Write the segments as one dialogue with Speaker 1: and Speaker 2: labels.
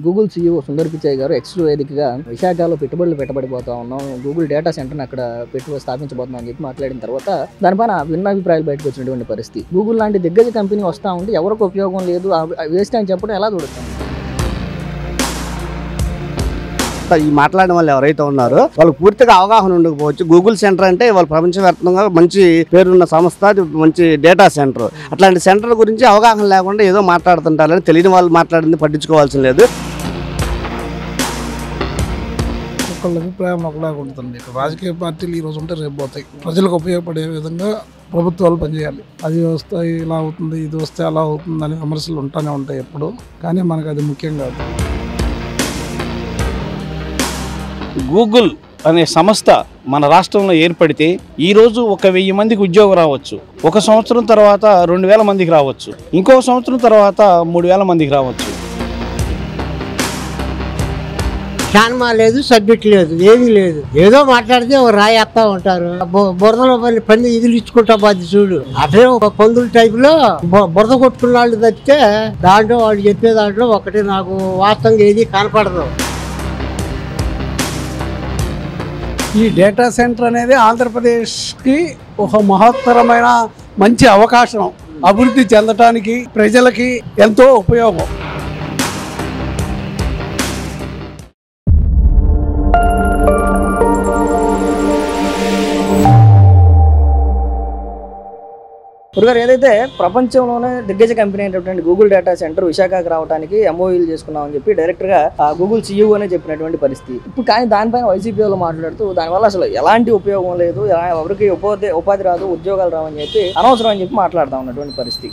Speaker 1: Google CEO Sundar Pichai గారు X వేదికగా విశాఖలో పెట్టుబడులు పెట్టబడిపోతా ఉన్నాం, గూగుల్ డేటా సెంటర్ని అక్కడ స్థాపించబోతున్నాం అని చెప్పి మాట్లాడిన తర్వాత దానిపైన భిన్నాభిప్రాయాలు బయటకు వచ్చినటువంటి పరిస్థితి. గూగుల్ లాంటి దిగ్గజ కంపెనీ వస్తూ ఉంటే ఎవరికి ఉపయోగం లేదు, వేస్ట్ అని చెప్పడం ఎలా చూడొచ్చు?
Speaker 2: ఈ మాట్లాడిన వాళ్ళు ఎవరైతే ఉన్నారో వాళ్ళు పూర్తిగా అవగాహన ఉండకపోవచ్చు. గూగుల్ సెంటర్ అంటే వాళ్ళు ప్రపంచవ్యాప్తంగా మంచి పేరున్న సంస్థ, మంచి డేటా సెంటర్. అట్లాంటి సెంటర్ గురించి అవగాహన లేకుండా ఏదో మాట్లాడుతుంటారని తెలియని వాళ్ళు మాట్లాడింది పట్టించుకోవాల్సిన లేదు.
Speaker 3: ఒకళ్ళ అభిప్రాయం ఒకలాగా ఉంటుంది. రాజకీయ పార్టీలు ఈ రోజు ఉంటే రేపు పోతాయి. ప్రజలకు ఉపయోగపడే విధంగా ప్రభుత్వాలు పనిచేయాలి. అది వస్తే ఇలా అవుతుంది, ఇది వస్తే అలా అవుతుంది అని విమర్శలు ఉంటానే ఉంటాయి ఎప్పుడు, కానీ మనకు అది ముఖ్యం కాదు.
Speaker 4: గూగుల్ అనే సంస్థ మన రాష్ట్రంలో ఏర్పడితే ఈరోజు 1000 మందికి ఉద్యోగం రావచ్చు, ఒక సంవత్సరం తర్వాత 2000 మందికి రావచ్చు, ఇంకో సంవత్సరం తర్వాత 3000 మందికి రావచ్చు.
Speaker 5: ఛాన్మా లేదు, సబ్జెక్ట్ లేదు, ఏమీ లేదు. ఏదో మాట్లాడితే రాయేస్తా ఉంటారు. బురదలో పని ఇదిలు ఇచ్చుకుంటా బాధ్యత చూడు. అట్లే ఒక పందుల టైప్ లో బురద కొట్టుకున్న వాళ్ళు తప్పితే దాంట్లో వాళ్ళు చెప్పే దాంట్లో ఒకటి నాకు వాస్తవంగా ఏది కనపడదు.
Speaker 6: ఈ డేటా సెంటర్ అనేది ఆంధ్రప్రదేశ్కి ఒక మహత్తరమైన మంచి అవకాశం. అభివృద్ధి చెందటానికి ప్రజలకి ఎంతో ఉపయోగం.
Speaker 1: గురుగారు, ఏదైతే ప్రపంచంలోనే దిగ్గజ కంపెనీ అయినటువంటి గూగుల్ డేటా సెంటర్ విశాఖకు రావడానికి ఎంఓయూలు చేసుకున్నామని చెప్పి డైరెక్ట్గా గూగుల్ సీఈఓ అనే చెప్పినటువంటి పరిస్థితి. ఇప్పుడు కానీ దానిపైన వైసీపీ వాళ్ళు మాట్లాడుతూ దానివల్ల అసలు ఎలాంటి ఉపయోగం లేదు, ఎవరికి ఉపాధి రాదు, ఉద్యోగాలు రావని చెప్పి అనవసరం అని చెప్పి మాట్లాడుతూ ఉన్నటువంటి పరిస్థితి.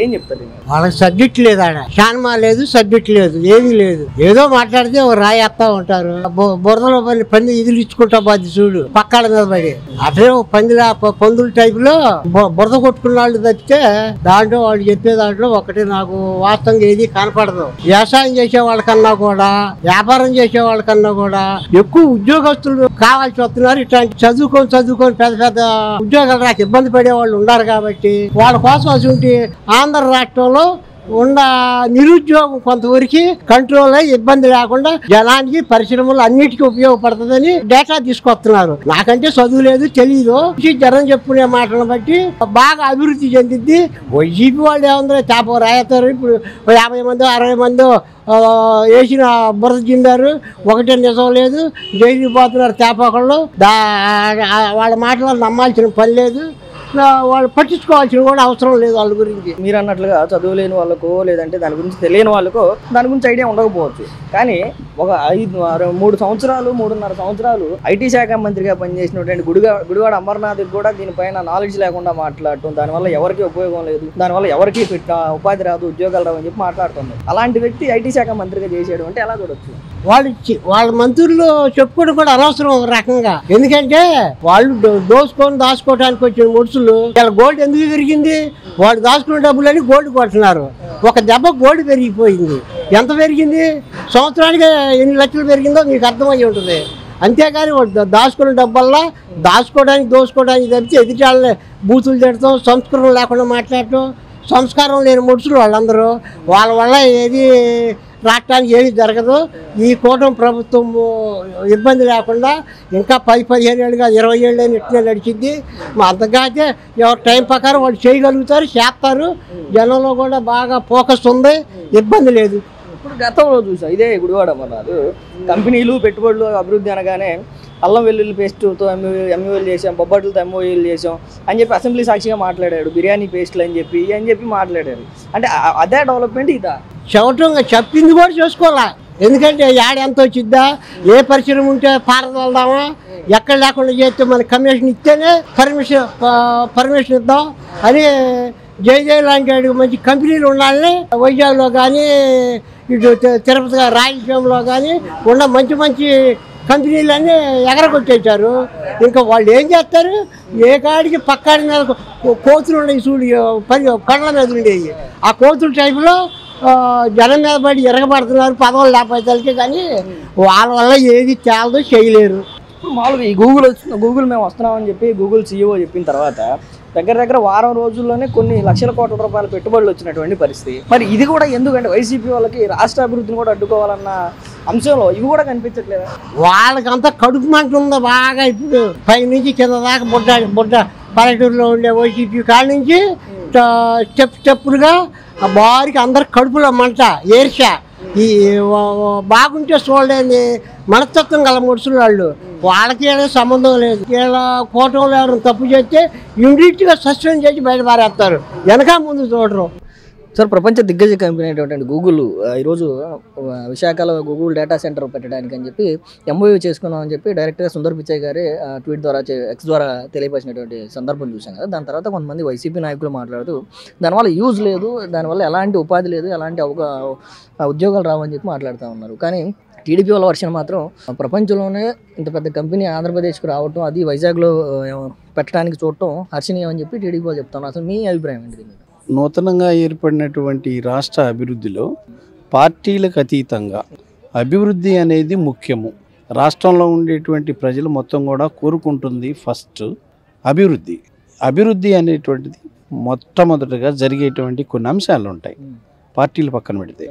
Speaker 1: ఏం చెప్తారు?
Speaker 5: వాళ్ళకి సబ్జెక్ట్ లేదు, ఆడ ఛాన్మా లేదు, సబ్జెక్ట్ లేదు, ఏమీ లేదు. ఏదో మాట్లాడితే రాయేస్తా ఉంటారు. బురదలో పని ఇదిలు ఇచ్చుకుంటా బాధ్యత చూడు, పక్కాల మీద పడి. అట్లే పందుల టైప్ లో బురద కొట్టుకున్న వాళ్ళు తప్పితే దాంట్లో వాళ్ళు చెప్పే దాంట్లో ఒకటి నాకు వాస్తవంగా ఏది కనపడదు. వ్యవసాయం చేసే వాళ్ళకన్నా కూడా, వ్యాపారం చేసే వాళ్ళకన్నా కూడా ఎక్కువ ఉద్యోగస్తులు కావాల్సి వస్తున్నారు. ఇట్లాంటి చదువుకొని పెద్ద ఉద్యోగాలు రాక ఇబ్బంది పడే వాళ్ళు ఉన్నారు. కాబట్టి వాళ్ళ కోసం అసలు ఆంధ్ర రాష్ట్రంలో ఉన్న నిరుద్యోగం కొంతవరకు కంట్రోల్ అయ్యి ఇబ్బంది లేకుండా జనానికి, పరిశ్రమలు అన్నిటికీ ఉపయోగపడుతుందని డేటా తీసుకొస్తున్నారు. నాకంటే చదువు లేదు, తెలియదు. జనం చెప్పుకునే మాటలను బట్టి బాగా అభివృద్ధి చెందిద్ది. వైసీపీ వాళ్ళు ఏముందో చేప రాయిస్తారు. ఇప్పుడు 50 మందో 60 మందో వేసిన బురద చిందారు, ఒకటే నిజం లేదు. జైలుకి పోతున్నారు చేపకళ్ళు. వాళ్ళ మాటలు నమ్మాల్సిన పని లేదు, వాళ్ళు పట్టించుకోవాల్సిన కూడా అవసరం లేదు వాళ్ళ గురించి.
Speaker 1: మీరు అన్నట్లుగా చదువు లేని వాళ్ళకో లేదంటే దాని గురించి తెలియని వాళ్ళకో దాని గురించి ఐడియా ఉండకపోవచ్చు. కానీ ఒక 3 సంవత్సరాలు 3.5 సంవత్సరాలు ఐటీ శాఖ మంత్రిగా పనిచేసినటువంటి గుడివాడ అమర్నాథ్కి కూడా దీనిపైన నాలెడ్జ్ లేకుండా మాట్లాడటం, దానివల్ల ఎవరికి ఉపయోగం లేదు, దానివల్ల ఎవరికి ఉపాధి రాదు, ఉద్యోగాలు రావు అని చెప్పి మాట్లాడుతుంది. అలాంటి వ్యక్తి ఐటీ శాఖ మంత్రిగా చేసేయడం అంటే ఎలా చూడొచ్చు?
Speaker 5: వాళ్ళ మంత్రులు చెప్పుకోవడం కూడా అనవసరం ఒక రకంగా. ఎందుకంటే వాళ్ళు దాచుకోవడానికి వచ్చిన ముడుసులు వాళ్ళ గోల్డ్ ఎందుకు పెరిగింది? వాళ్ళు దాచుకున్న డబ్బులని గోల్డ్ కొట్టున్నారు. ఒక దెబ్బ గోల్డ్ పెరిగిపోయింది. ఎంత పెరిగింది? సంవత్సరానికి ఎన్ని లక్షలు పెరిగిందో మీకు అర్థమయ్యి ఉంటుంది. అంతేగాని వాళ్ళు దాచుకున్న డబ్బల్లా దోసుకోవడానికి తప్పితే ఎదుటి వాళ్ళని బూతులు తిడతాం, సంస్కృతం లేకుండా మాట్లాడటం, సంస్కారం లేని ముడుసులు వాళ్ళందరూ. వాళ్ళ వల్ల ఏది రాష్ట్రానికి ఏది జరగదు. ఈ కూటమి ప్రభుత్వం ఇబ్బంది లేకుండా ఇంకా 10-15 ఏళ్ళుగా 20 ఏళ్ళు ఇట్లే నడిచింది. అంతకాతే ఎవరు టైం ప్రకారం వాళ్ళు చేయగలుగుతారు, చేస్తారు. జనంలో కూడా బాగా ఫోకస్ ఉంది, ఇబ్బంది లేదు.
Speaker 1: ఇప్పుడు గతంలో చూసాం ఇదే గుడివాడ అమర్నాథ్ కంపెనీలు పెట్టుబడులు అభివృద్ధి అనగానే అల్లం వెల్లుల్లి పేస్టుతో ఎంఓయూలు చేసాం, బొబ్బట్లతో ఎంఓయూలు చేసాం అని చెప్పి అసెంబ్లీ సాక్షిగా మాట్లాడాడు. బిర్యానీ పేస్టులు అని చెప్పి మాట్లాడారు. అంటే అదే డెవలప్మెంట్ ఇదా?
Speaker 5: చెవటంగా చెప్పింది కూడా చేసుకోవాలా. ఎందుకంటే ఎంత వచ్చిద్దా, ఏ పరిశ్రమ ఉంటే పారదోల్దామా, ఎక్కడ లేకుండా చేస్తే మనకి కమిషన్ ఇస్తేనే పర్మిషన్ ఇద్దాం అని జై లాంటి మంచి కంపెనీలు ఉండాలని వైజాగ్లో కానీ, ఇటు తిరుపతి రాయలసీమలో కానీ ఉన్న మంచి కంపెనీలన్నీ ఎగరగొట్టేశారు. ఇంకా వాళ్ళు ఏం చేస్తారు? ఏ కాడికి పక్కాడి మీద కోతులు ఉండేవి చూడు, కొండల మీద ఉండేవి. ఆ కోతుల టైపులో జనం మీద పడి ఎరగబడుతున్నారు పదవులు లేకపోతే. కానీ వాళ్ళ వల్ల ఏది తేలదు, చేయలేరు.
Speaker 1: మామూలుగా ఈ గూగుల్ మేము వస్తున్నామని చెప్పి గూగుల్ సీఈఓ చెప్పిన తర్వాత దగ్గర దగ్గర వారం రోజుల్లోనే కొన్ని లక్షల కోట్ల రూపాయల పెట్టుబడులు వచ్చినటువంటి పరిస్థితి. మరి ఇది కూడా ఎందుకంటే వైసీపీ వాళ్ళకి రాష్ట్ర అభివృద్ధిని కూడా అడ్డుకోవాలన్న అంశంలో ఇవి కూడా కనిపించట్లేదా?
Speaker 5: వాళ్ళకంతా కడుపు మంట ఉందా బాగా. ఇప్పుడు పై నుంచి కింద దాకా బుడ్డ పల్లెటూరులో ఉండే వైసీపీ కాడ నుంచి స్టెప్పులుగా బారికి అందరు కడుపులో మంట ఏర్ష. ఈ బాగుంటే చూడలేని మనస్తత్వం గల మనుషులు వాళ్ళు. వాళ్ళకి ఏదో సంబంధం లేదు. వీళ్ళ కూటమిలో ఎవరైనా తప్పు చేస్తే ఇమీడియట్గా సస్పెండ్ చేసి బయట పారేస్తారు, వెనక ముందు చూడరు.
Speaker 1: సార్, ప్రపంచ దిగ్గజ కంపెనీ అయినటువంటి గూగుల్ ఈరోజు విశాఖలో గూగుల్ డేటా సెంటర్ పెట్టడానికి అని చెప్పి ఎంఓయూ చేసుకున్నాం అని చెప్పి డైరెక్ట్గా సుందర్ పిచాయ్ గారే ట్వీట్ ద్వారా ఎక్స్ ద్వారా తెలియపరిచినటువంటి సందర్భం చూసాం కదా. దాని తర్వాత కొంతమంది వైసీపీ నాయకులు మాట్లాడుతూ దానివల్ల యూజ్ లేదు, దానివల్ల ఎలాంటి ఉపాధి లేదు, ఎలాంటి ఉద్యోగాలు రావని చెప్పి మాట్లాడుతూ ఉన్నారు. కానీ టీడీపీ వాళ్ళ వర్షన్ మాత్రం ప్రపంచంలోనే ఇంత పెద్ద కంపెనీ ఆంధ్రప్రదేశ్కి రావటం, అది వైజాగ్లో పెట్టడానికి చూడటం హర్షణీయం అని చెప్పి టీడీపీ వాళ్ళు చెప్తున్నారు. అసలు మీ అభిప్రాయం ఏంటి?
Speaker 4: నూతనంగా ఏర్పడినటువంటి రాష్ట్ర అభివృద్ధిలో పార్టీలకు అతీతంగా అభివృద్ధి అనేది ముఖ్యము. రాష్ట్రంలో ఉండేటువంటి ప్రజలు మొత్తం కూడా కోరుకుంటుంది ఫస్ట్ అభివృద్ధి. అభివృద్ధి అనేటువంటిది మొట్టమొదటిగా జరిగేటువంటి కొన్ని అంశాలు ఉంటాయి పార్టీలు పక్కన పెడితే.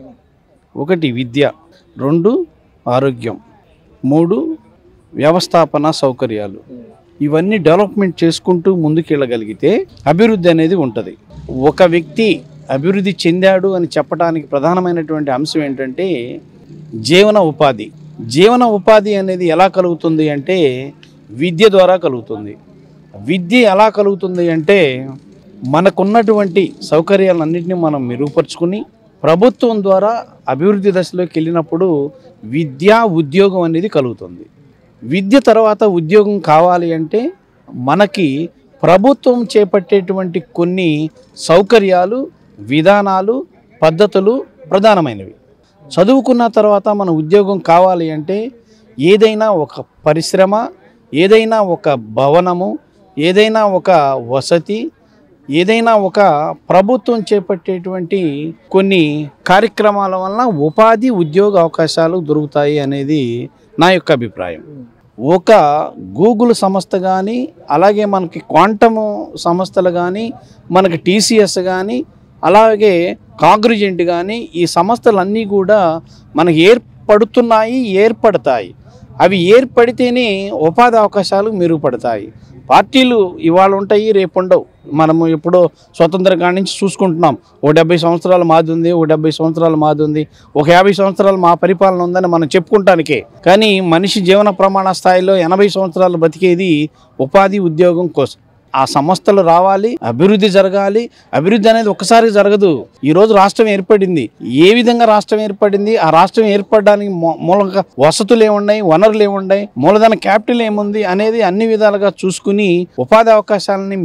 Speaker 4: 1 విద్య, 2 ఆరోగ్యం, 3 వ్యవస్థాపన సౌకర్యాలు. ఇవన్నీ డెవలప్మెంట్ చేసుకుంటూ ముందుకెళ్ళగలిగితే అభివృద్ధి అనేది ఉంటుంది. ఒక వ్యక్తి అభివృద్ధి చెందాడు అని చెప్పడానికి ప్రధానమైనటువంటి అంశం ఏంటంటే జీవన ఉపాధి. జీవన ఉపాధి అనేది ఎలా కలుగుతుంది అంటే విద్య ద్వారా కలుగుతుంది. విద్య ఎలా కలుగుతుంది అంటే మనకున్నటువంటి సౌకర్యాలన్నింటినీ మనం మెరుగుపరుచుకుని ప్రభుత్వం ద్వారా అభివృద్ధి దశలోకి వెళ్ళినప్పుడు విద్యా ఉద్యోగం అనేది కలుగుతుంది. విద్య తర్వాత ఉద్యోగం కావాలి అంటే మనకి ప్రభుత్వం చేపట్టేటువంటి కొన్ని సౌకర్యాలు, విధానాలు, పద్ధతులు ప్రధానమైనవి. చదువుకున్న తర్వాత మన ఉద్యోగం కావాలి అంటే ఏదైనా ఒక పరిశ్రమ, ఏదైనా ఒక భవనము, ఏదైనా ఒక వసతి, ఏదైనా ఒక ప్రభుత్వం చేపట్టేటువంటి కొన్ని కార్యక్రమాల వలన ఉపాధి, ఉద్యోగ అవకాశాలు దొరుకుతాయి అనేది నా యొక్క అభిప్రాయం. ఒక గూగుల్ సంస్థ కానీ, అలాగే మనకి క్వాంటమ్ సంస్థలు కానీ, మనకి టీసీఎస్ కానీ, అలాగే కాగ్నిజెంట్ కానీ, ఈ సంస్థలన్నీ కూడా మనకి ఏర్పడతాయి. అవి ఏర్పడితేనే ఉపాధి అవకాశాలు మెరుగుపడతాయి. పార్టీలు ఇవాళ ఉంటాయి, రేపు ఉండవు. మనము ఎప్పుడో స్వతంత్రం కాడి నుంచి చూసుకుంటున్నాం. 70 సంవత్సరాలు మాది ఉంది, 70 సంవత్సరాలు మాది ఉంది, 50 సంవత్సరాలు మా పరిపాలన ఉందని మనం చెప్పుకుంటానికే. కానీ మనిషి జీవన ప్రమాణ స్థాయిలో 80 సంవత్సరాలు బతికేది ఉపాధి, ఉద్యోగం కోసం. ఆ సంస్థలు రావాలి, అభివృద్ధి జరగాలి. అభివృద్ధి అనేది ఒక్కసారి జరగదు. ఈరోజు రాష్ట్రం ఏర్పడింది. ఏ విధంగా రాష్ట్రం ఏర్పడింది, ఆ రాష్ట్రం ఏర్పడడానికి మూలంగా వసతులు ఏమున్నాయి, వనరులు ఏమున్నాయి, మూలధన క్యాపిటల్ ఏముంది అనేది అన్ని విధాలుగా చూసుకుని ఉపాధి అవకాశాలని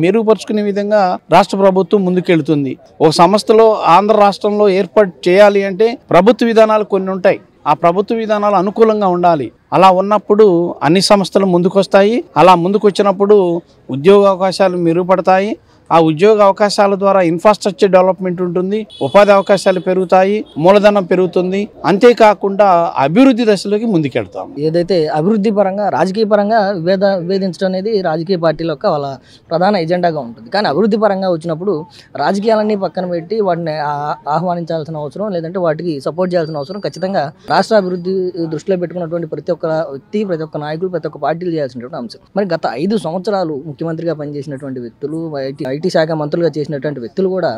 Speaker 4: మెరుగుపరుచుకునే విధంగా రాష్ట్ర ప్రభుత్వం ముందుకెళ్తుంది. ఒక సంస్థలో ఆంధ్ర రాష్ట్రంలో ఏర్పాటు చేయాలి అంటే ప్రభుత్వ విధానాలు కొన్ని ఉంటాయి. ఆ ప్రభుత్వ విధానాలు అనుకూలంగా ఉండాలి. అలా ఉన్నప్పుడు అన్ని సంస్థలు ముందుకొస్తాయి. అలా ముందుకు వచ్చినప్పుడు ఉద్యోగ అవకాశాలు మెరుగుపడతాయి. ఆ ఉద్యోగ అవకాశాల ద్వారా ఇన్ఫ్రాస్ట్రక్చర్ డెవలప్మెంట్ ఉంటుంది, ఉపాధి అవకాశాలు పెరుగుతాయి, మూలధనం పెరుగుతుంది. అంతేకాకుండా అభివృద్ధి దశలోకి ముందుకెళ్తాం.
Speaker 1: ఏదైతే అభివృద్ధి పరంగా, రాజకీయ పరంగా విభేదించడం అనేది రాజకీయ పార్టీల యొక్క వాళ్ళ ప్రధాన ఎజెండాగా ఉంటుంది. కానీ అభివృద్ధి పరంగా వచ్చినప్పుడు రాజకీయాలన్నీ పక్కన పెట్టి వాటిని ఆహ్వానించాల్సిన అవసరం, లేదంటే వాటికి సపోర్ట్ చేయాల్సిన అవసరం ఖచ్చితంగా రాష్ట్ర అభివృద్ధి దృష్టిలో పెట్టుకున్నటువంటి ప్రతి ఒక్క వ్యక్తి, ప్రతి ఒక్క నాయకులు, ప్రతి ఒక్క పార్టీలు చేయాల్సినటువంటి అంశం. మరి గత 5 సంవత్సరాలు ముఖ్యమంత్రిగా పనిచేసినటువంటి వ్యక్తులు, ఐటీ శాఖ మంత్రులుగా చేసినటువంటి వ్యక్తులు కూడా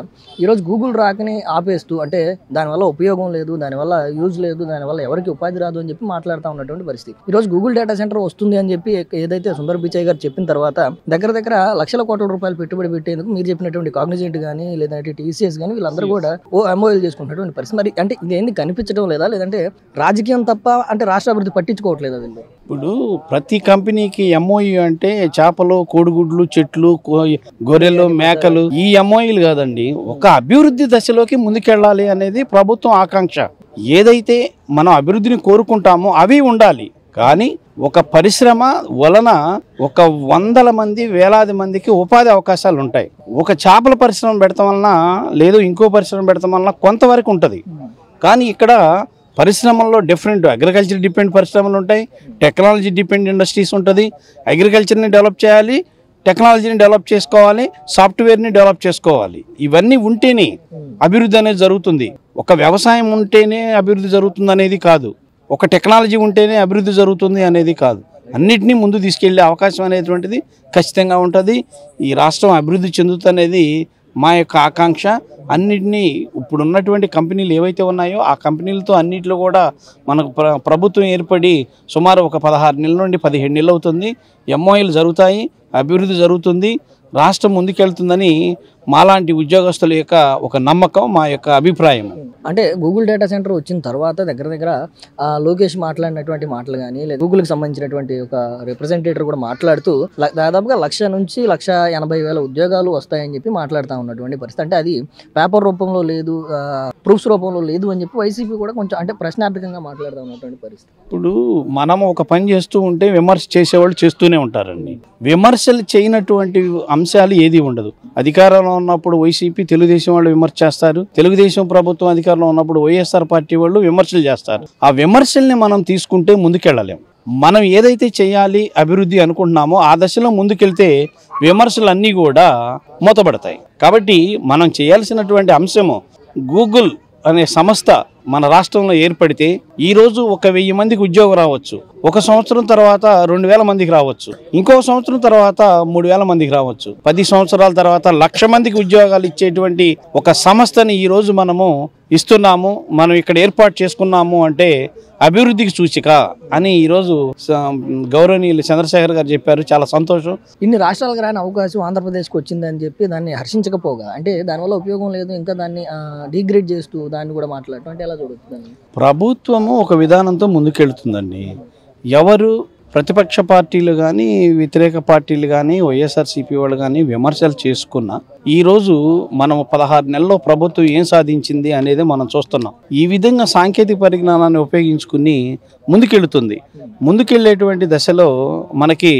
Speaker 1: ఈరోజు గూగుల్ రాకని ఆపేస్తూ, అంటే దానివల్ల ఉపయోగం లేదు, దానివల్ల యూజ్ లేదు, దానివల్ల ఎవరికి ఉపాధి రాదు అని చెప్పి మాట్లాడుతూ ఉన్నటువంటి పరిస్థితి. ఈరోజు గూగుల్ డేటా సెంటర్ వస్తుంది అని చెప్పి ఏదైతే సుందర్ పిచాయ్ గారు చెప్పిన తర్వాత దగ్గర లక్షల కోట్ల రూపాయలు పెట్టుబడి పెట్టేందుకు మీరు చెప్పినటువంటి కాగ్నిజెంట్ కానీ, లేదంటే టీసీఎస్ కానీ వీళ్ళందరూ కూడా ఎంఓఎల్ చేసుకుంటున్నటువంటి పరిస్థితి. మరి అంటే ఇది ఏంది కనిపించడం లేదా, లేదంటే రాజకీయం తప్ప అంటే రాష్ట్ర అభివృద్ధి పట్టించుకోవట్లేదు వీళ్ళు?
Speaker 4: ఇప్పుడు ప్రతి కంపెనీకి ఎంఓయూ అంటే చేపలు, కోడిగుడ్లు, చెట్లు, గొర్రెలు, మేకలు, ఈ ఎంఓయూలు కాదండి. ఒక అభివృద్ధి దశలోకి ముందుకెళ్ళాలి అనేది ప్రభుత్వం ఆకాంక్ష. ఏదైతే మనం అభివృద్ధిని కోరుకుంటామో అవి ఉండాలి. కానీ ఒక పరిశ్రమ వలన ఒక 100 మంది, వేలాది మందికి ఉపాధి అవకాశాలు ఉంటాయి. ఒక చేపల పరిశ్రమ పెడతాం వలన, లేదు ఇంకో పరిశ్రమ పెడతాం వలన కొంతవరకు ఉంటుంది. కానీ ఇక్కడ పరిశ్రమల్లో డిఫరెంట్ అగ్రికల్చర్ డిపెండ్ పరిశ్రమలు ఉంటాయి, టెక్నాలజీ డిపెండ్ ఇండస్ట్రీస్ ఉంటుంది. అగ్రికల్చర్ని డెవలప్ చేయాలి, టెక్నాలజీని డెవలప్ చేసుకోవాలి, సాఫ్ట్వేర్ని డెవలప్ చేసుకోవాలి. ఇవన్నీ ఉంటేనే అభివృద్ధి అనేది జరుగుతుంది. ఒక వ్యవసాయం ఉంటేనే అభివృద్ధి జరుగుతుంది అనేది కాదు, ఒక టెక్నాలజీ ఉంటేనే అభివృద్ధి జరుగుతుంది అనేది కాదు. అన్నిటినీ ముందు తీసుకెళ్లే అవకాశం అనేటువంటిది ఖచ్చితంగా ఉంటుంది. ఈ రాష్ట్రం అభివృద్ధి చెందుతున్నది మా యొక్క ఆకాంక్ష. అన్నిటినీ ఇప్పుడు ఉన్నటువంటి కంపెనీలు ఏవైతే ఉన్నాయో ఆ కంపెనీలతో అన్నింటిలో కూడా మనకు ప్రభుత్వం ఏర్పడి సుమారు ఒక 16 నెలల నుండి 17 నెలలు అవుతుంది. ఎంఓఏలు జరుగుతాయి, అభివృద్ధి జరుగుతుంది, రాష్ట్రం ముందుకెళ్తుందని మాలాంటి ఉద్యోగస్తుల యొక్క ఒక నమ్మకం, మా యొక్క అభిప్రాయం.
Speaker 1: అంటే గూగుల్ డేటా సెంటర్ వచ్చిన తర్వాత దగ్గర దగ్గర లోకేష్ మాట్లాడినటువంటి మాటలు కానీ లేదా గూగుల్కి సంబంధించినటువంటి ఒక రిప్రజెంటేటివ్ కూడా మాట్లాడుతూ దాదాపుగా 1,00,000 నుంచి 1,80,000 ఉద్యోగాలు వస్తాయని చెప్పి మాట్లాడుతూ ఉన్నటువంటి పరిస్థితి. అంటే అది పేపర్ రూపంలో లేదు, ప్రూఫ్స్ రూపంలో లేదు అని చెప్పి వైసీపీ కూడా కొంచెం అంటే ప్రశ్నార్థకంగా మాట్లాడుతూ ఉన్నటువంటి పరిస్థితి.
Speaker 4: ఇప్పుడు మనం ఒక పని చేస్తూ ఉంటే విమర్శ చేసేవాళ్ళు చేస్తూనే ఉంటారండి. విమర్శలు చేయనటువంటి అంశాలు ఏది ఉండదు. అధికారంలో ఉన్నప్పుడు వైసీపీ తెలుగుదేశం వాళ్ళు విమర్శ చేస్తారు, తెలుగుదేశం ప్రభుత్వం అధికారంలో ఉన్నప్పుడు వైఎస్ఆర్ పార్టీ వాళ్ళు విమర్శలు చేస్తారు. ఆ విమర్శల్ని మనం తీసుకుంటే ముందుకెళ్ళలేం. మనం ఏదైతే చేయాలి అభివృద్ధి అనుకుంటున్నామో ఆ దశలో ముందుకెళ్తే విమర్శలన్నీ కూడా మూతపడతాయి. కాబట్టి మనం చేయాల్సినటువంటి అంశము గూగుల్ అనే సంస్థ మన రాష్ట్రంలో ఏర్పడితే ఈరోజు 1,000 మందికి ఉద్యోగం రావచ్చు, ఒక సంవత్సరం తర్వాత 2,000 మందికి రావచ్చు, ఇంకో సంవత్సరం తర్వాత 3,000 మందికి రావచ్చు, 10 సంవత్సరాల తర్వాత 1,00,000 మందికి ఉద్యోగాలు ఇచ్చేటువంటి ఒక సంస్థని ఈరోజు మనము ఇస్తున్నాము, మనం ఇక్కడ ఏర్పాటు చేసుకున్నాము అంటే అభివృద్ధికి సూచిక అని ఈరోజు గౌరవనీయులు చంద్రశేఖర్ గారు చెప్పారు. చాలా సంతోషం.
Speaker 1: ఇన్ని రాష్ట్రాలకు రాని అవకాశం ఆంధ్రప్రదేశ్కి వచ్చిందని చెప్పి దాన్ని హర్షించకపోగా అంటే దానివల్ల ఉపయోగం లేదు, ఇంకా దాన్ని డిగ్రేడ్ చేస్తూ దాన్ని కూడా మాట్లాడటం అంటే ఎలా చూడొచ్చు? ప్రభుత్వము
Speaker 4: ఒక విధానంతో ముందుకెళ్తుందండి. ఎవరు ప్రతిపక్ష పార్టీలు కానీ వ్యతిరేక పార్టీలు కానీ వైఎస్ఆర్సీపీ వాళ్ళు కానీ విమర్శలు చేసుకున్నా ఈరోజు మనం 16 నెలల్లో ప్రభుత్వం ఏం సాధించింది అనేది మనం చూస్తున్నాం. ఈ విధంగా సాంకేతిక పరిజ్ఞానాన్ని ఉపయోగించుకుని ముందుకెళ్తుంది. ముందుకెళ్లేటువంటి దశలో మనకి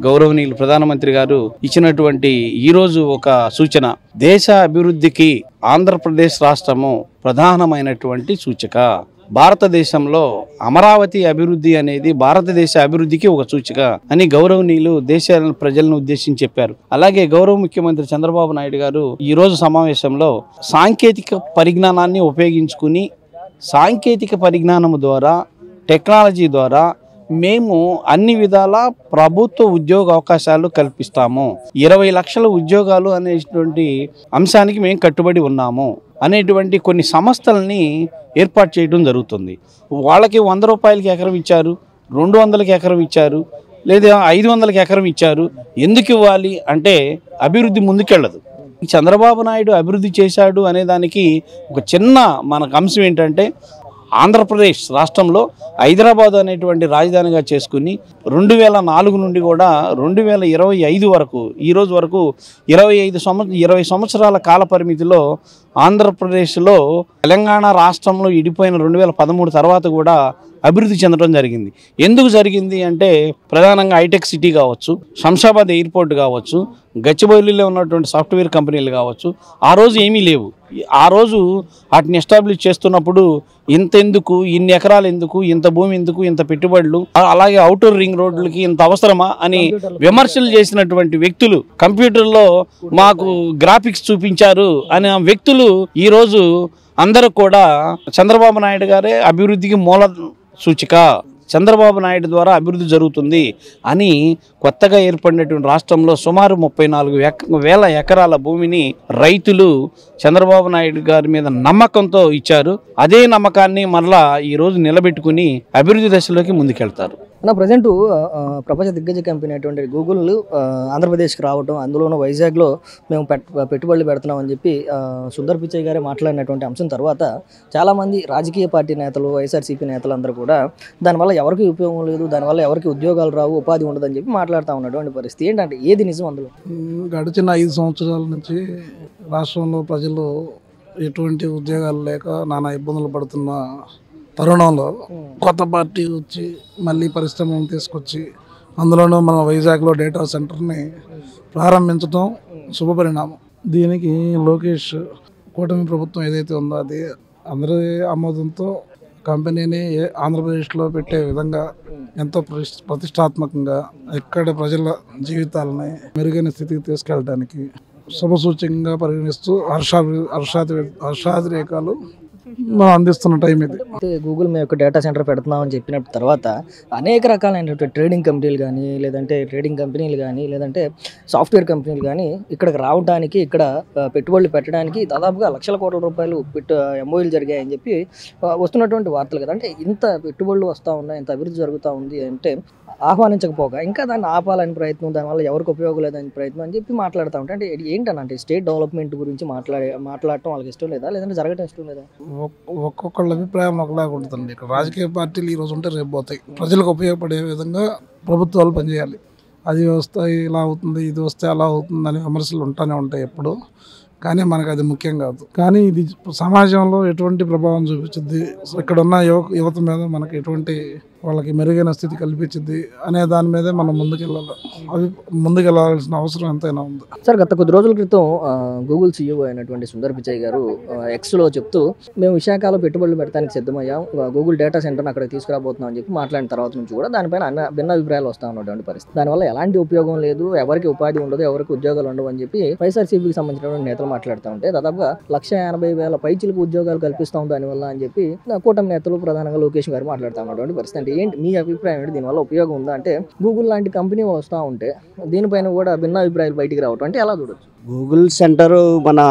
Speaker 4: గౌరవనీయులు ప్రధానమంత్రి గారు ఇచ్చినటువంటి ఈరోజు ఒక సూచన, దేశ అభివృద్ధికి ఆంధ్రప్రదేశ్ రాష్ట్రము ప్రధానమైనటువంటి సూచిక. భారతదేశంలో అమరావతి అభివృద్ధి అనేది భారతదేశ అభివృద్ధికి ఒక సూచిక అని గౌరవనీయులు దేశ ప్రజలను ఉద్దేశించి చెప్పారు. అలాగే గౌరవ ముఖ్యమంత్రి చంద్రబాబు నాయుడు గారు ఈ రోజు సమావేశంలో సాంకేతిక పరిజ్ఞానాన్ని ఉపయోగించుకుని సాంకేతిక పరిజ్ఞానం ద్వారా టెక్నాలజీ ద్వారా మేము అన్ని విధాల ప్రభుత్వ ఉద్యోగ అవకాశాలు కల్పిస్తాము, 20 లక్షల ఉద్యోగాలు అనేటువంటి అంశానికి మేము కట్టుబడి ఉన్నాము అనేటువంటి కొన్ని సంస్థలని ఏర్పాటు చేయడం జరుగుతుంది. వాళ్ళకి 100 రూపాయలకి ఎకరం ఇచ్చారు, 200కి ఎకరం ఇచ్చారు, లేదా 500కి ఎకరం ఇచ్చారు. ఎందుకు ఇవ్వాలి అంటే అభివృద్ధి ముందుకెళ్ళదు. చంద్రబాబు నాయుడు అభివృద్ధి చేశాడు అనే దానికి ఒక చిన్న మనకు అంశం ఏంటంటే ఆంధ్రప్రదేశ్ రాష్ట్రంలో హైదరాబాద్ అనేటువంటి రాజధానిగా చేసుకుని 2004 నుండి కూడా 2025 వరకు ఈ రోజు వరకు 20 సంవత్సరాల కాల పరిమితిలో ఆంధ్రప్రదేశ్లో తెలంగాణ రాష్ట్రంలో ఇడిపోయిన 2013 తర్వాత కూడా అభివృద్ధి చెందడం జరిగింది. ఎందుకు జరిగింది అంటే ప్రధానంగా హైటెక్ సిటీ కావచ్చు, శంషాబాద్ ఎయిర్పోర్ట్ కావచ్చు, గచ్చిబౌలిలో ఉన్నటువంటి సాఫ్ట్వేర్ కంపెనీలు కావచ్చు, ఆ రోజు ఏమీ లేవు. ఆ రోజు వాటిని ఎస్టాబ్లిష్ చేస్తున్నప్పుడు ఇంతెందుకు, ఇన్ని ఎకరాలు ఎందుకు, ఇంత భూమి ఎందుకు, ఇంత పెట్టుబడులు, అలాగే అవుటర్ రింగ్ రోడ్లకి ఇంత అవసరమా అని విమర్శలు చేసినటువంటి వ్యక్తులు, కంప్యూటర్లో మాకు గ్రాఫిక్స్ చూపించారు అనే వ్యక్తులు ఈరోజు అందరూ కూడా చంద్రబాబు నాయుడు గారే అభివృద్ధికి మూల సూచిక, చంద్రబాబు నాయుడు ద్వారా అభివృద్ధి జరుగుతుంది అని కొత్తగా ఏర్పడినటువంటి రాష్ట్రంలో సుమారు 34,000 ఎకరాల భూమిని రైతులు చంద్రబాబు నాయుడు గారి మీద నమ్మకంతో ఇచ్చారు. అదే నమ్మకాన్ని మరలా ఈరోజు నిలబెట్టుకుని అభివృద్ధి దశలోకి ముందుకెళ్తారు.
Speaker 1: ప్రజెంట్ ప్రపంచ దిగ్గజ కంపెనీ అటువంటి గూగుల్ ఆంధ్రప్రదేశ్కి రావడం, అందులోనూ వైజాగ్లో మేము పెట్టుబడులు పెడుతున్నాం అని చెప్పి సుందర్ పిచ్చయ్య గారే మాట్లాడినటువంటి అంశం తర్వాత చాలామంది రాజకీయ పార్టీ నేతలు, వైఎస్ఆర్సీపీ నేతలు అందరూ కూడా దానివల్ల ఎవరికి ఉపయోగం లేదు, దానివల్ల ఎవరికి ఉద్యోగాలు రావు, ఉపాధి ఉండదని చెప్పి మాట్లాడుతూ ఉన్నటువంటి పరిస్థితి ఏంటంటే ఏది నిజం అందులో?
Speaker 3: గడిచిన 5 సంవత్సరాల నుంచి రాష్ట్రంలో ప్రజలు ఎటువంటి ఉద్యోగాలు లేక నానా ఇబ్బందులు పడుతున్న తరుణంలో కొత్త పార్టీ వచ్చి మళ్ళీ పరిశ్రమను తీసుకొచ్చి అందులోనూ మన వైజాగ్లో డేటా సెంటర్ని ప్రారంభించడం శుభపరిణామం. దీనికి లోకేష్ కూటమి ప్రభుత్వం ఏదైతే ఉందో అది అందరి ఆమోదంతో కంపెనీని ఆంధ్రప్రదేశ్లో పెట్టే విధంగా ఎంతో ప్రతిష్టాత్మకంగా ఇక్కడ ప్రజల జీవితాలని మెరుగైన స్థితికి తీసుకెళ్ళడానికి శుభసూచకంగా పరిగణిస్తూ హర్షాతిరేకాలు మనం అందిస్తున్న టైం ఇది.
Speaker 1: అయితే గూగుల్ మేము ఒక డేటా సెంటర్ పెడుతున్నామని చెప్పిన తర్వాత అనేక రకాలైనటువంటి ట్రేడింగ్ కంపెనీలు కానీ లేదంటే సాఫ్ట్వేర్ కంపెనీలు కానీ ఇక్కడికి రావడానికి ఇక్కడ పెట్టుబడులు పెట్టడానికి దాదాపుగా లక్షల కోట్ల రూపాయలు ఎంఓయూలు జరిగాయని చెప్పి వస్తున్నటువంటి వార్తలు కదా. అంటే ఇంత పెట్టుబడులు వస్తూ ఉన్నాయి, ఇంత అభివృద్ధి జరుగుతూ ఉంది అంటే ఆహ్వానించకపోగా ఇంకా దాన్ని ఆపాలని ప్రయత్నం, దానివల్ల ఎవరికి ఉపయోగం లేదని ప్రయత్నం అని చెప్పి మాట్లాడుతూ ఉంటాయి. అంటే ఏంటనంటే స్టేట్ డెవలప్మెంట్ గురించి మాట్లాడటం వాళ్ళకి ఇష్టం లేదా, లేదంటే జరగటం ఇష్టం లేదా?
Speaker 3: ఒక్కొక్కళ్ళ అభిప్రాయం ఒకలాగా ఉంటుందండి. ఇక్కడ రాజకీయ పార్టీలు ఈ రోజు ఉంటే రేపు పోతాయి. ప్రజలకు ఉపయోగపడే విధంగా ప్రభుత్వాలు పనిచేయాలి. అది వస్తే ఇలా అవుతుంది, ఇది వస్తే అలా అవుతుంది అని విమర్శలు ఉంటానే ఉంటాయి ఎప్పుడు. కానీ మనకు అది ముఖ్యం కాదు. కానీ ఇది సమాజంలో ఎటువంటి ప్రభావం చూపించింది, ఇక్కడ ఉన్న యువత మీద మనకి ఎటువంటి వాళ్ళకి మెరుగైన స్థితి కల్పించింది అనే దాని మీదే మనం ముందుకెళ్ళాల్సిన అవసరం ఎంతైనా ఉంది.
Speaker 1: సార్, గత కొద్ది రోజుల క్రితం గూగుల్ CEO అయినటువంటి సుందర్ పిచాయ్ గారు Xలో చెప్తూ మేము విశాఖలో పెట్టుబడులు పెట్టడానికి సిద్ధమయ్యాం, గూగుల్ డేటా సెంటర్ని అక్కడికి తీసుకురాబోతున్నాం అని చెప్పి మాట్లాడిన తర్వాత నుంచి కూడా దానిపైన భిన్న అభిప్రాయాలు వస్తూ ఉన్నటువంటి పరిస్థితి. దానివల్ల ఎలాంటి ఉపయోగం లేదు, ఎవరికి ఉపాధి ఉండదు, ఎవరికి ఉద్యోగాలు ఉండవు అని చెప్పి వైఎస్ఆర్సీపీకి సంబంధించిన నేతలు మాట్లాడుతూ ఉంటే దాదాపుగా 1,80,000 పైచిలకు ఉద్యోగాలు కల్పిస్తాం దానివల్ల అని చెప్పి కూటమి నేతలు ప్రధానంగా లోకేష్ గారు మాట్లాడుతూ ఉన్నటువంటి పరిస్థితి. అంటే ఏంటి మీ అభిప్రాయం ఏంటి, దీనివల్ల ఉపయోగం ఉందా? అంటే గూగుల్ లాంటి కంపెనీ వస్తూ ఉంటే దీనిపైన కూడా భిన్న అభిప్రాయాలు బయటికి రావటం అంటే ఎలా చూడొచ్చు?
Speaker 2: గూగుల్ సెంటర్ మన